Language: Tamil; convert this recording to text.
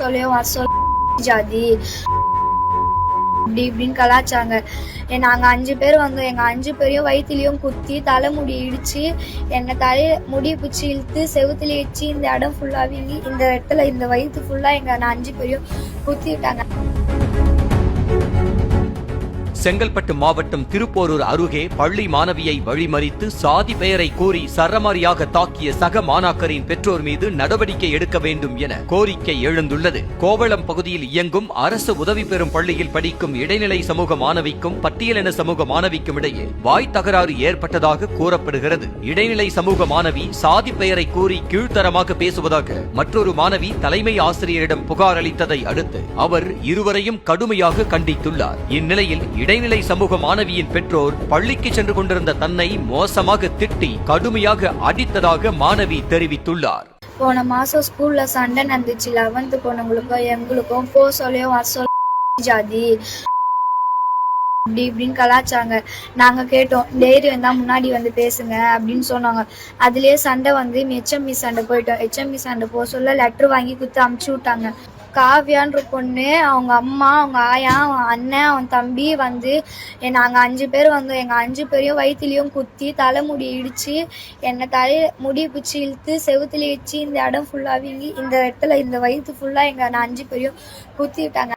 சொல்லியும் வர சொல்ல ஜாதி இப்படி இப்படின்னு கலாச்சாங்க. நாங்கள் 5 பேர் வந்தோம். எங்கள் 5 பேரையும் வயிற்றுலையும் குத்தி தலைமுடி இடிச்சு என்னை முடி பிடிச்சி இழுத்து செவுத்துல வச்சு இந்த இடம் ஃபுல்லாக வீங்கி இந்த இடத்துல இந்த வயிற்று ஃபுல்லாக எங்கள் 5 பேரையும் குத்தி விட்டாங்க. செங்கல்பட்டு மாவட்டம் திருப்போரூர் அருகே பள்ளி மாணவியை வழிமறித்து சாதி பெயரை கூறி சரமாரியாக தாக்கிய சக மாணாக்கரின் பெற்றோர் மீது நடவடிக்கை எடுக்க வேண்டும் என கோரிக்கை எழுந்துள்ளது. கோவளம் பகுதியில் இயங்கும் அரசு உதவி பெறும் பள்ளியில் படிக்கும் இடைநிலை சமூக மாணவிக்கும் பட்டியலின சமூக மாணவிக்கும் இடையே வாய் தகராறு ஏற்பட்டதாக கூறப்படுகிறது. இடைநிலை சமூக மாணவி சாதி பெயரை கூறி கீழ்த்தரமாக பேசுவதாக மற்றொரு மாணவி தலைமை ஆசிரியரிடம் புகார் அளித்ததை அடுத்து அவர் இருவரையும் கடுமையாக கண்டித்துள்ளார். இந்நிலையில் இடைநிலை சமூக மாணவியின் பெற்றோர் பள்ளிக்கு சென்று கொண்டிருந்த தன்னை மோசமாக திட்டி கடுமையாக அடித்ததாக மாணவி தெரிவித்துள்ளார். போன மாசம் ஸ்கூல்ல சண்டை நடந்துச்சு. 11th பொண்ணுங்களுக்கும் எங்களுக்கும் சொல்லியும் வர சொல்ல ஜாதி இப்படி இப்படின்னு கலாச்சாங்க. நாங்க கேட்டோம், தைரியம் தான் முன்னாடி வந்து பேசுங்க அப்படின்னு சொன்னாங்க. அதுலயே சண்டை வந்து HME சண்டை போயிட்டோம். HME சண்டை போக சொல்ல லெட்டர் வாங்கி குத்து அமுச்சு விட்டாங்க. காவியான்ற பொண்ணு, அவங்க அம்மா, அவங்க ஆயா, அவன் அண்ணன், அவன் தம்பி வந்து நாங்கள் 5 பேர் வந்தோம். எங்கள் 5 பேரையும் வயிற்றுலையும் குத்தி தலைமுடி இடிச்சு என்னை முடி பிடிச்சி இழுத்து செவுத்துல வச்சு இந்த இடம் ஃபுல்லாக வீங்கி இந்த இடத்துல இந்த வயிற்று ஃபுல்லாக எங்கள் 5 பேரையும் குத்தி விட்டாங்க.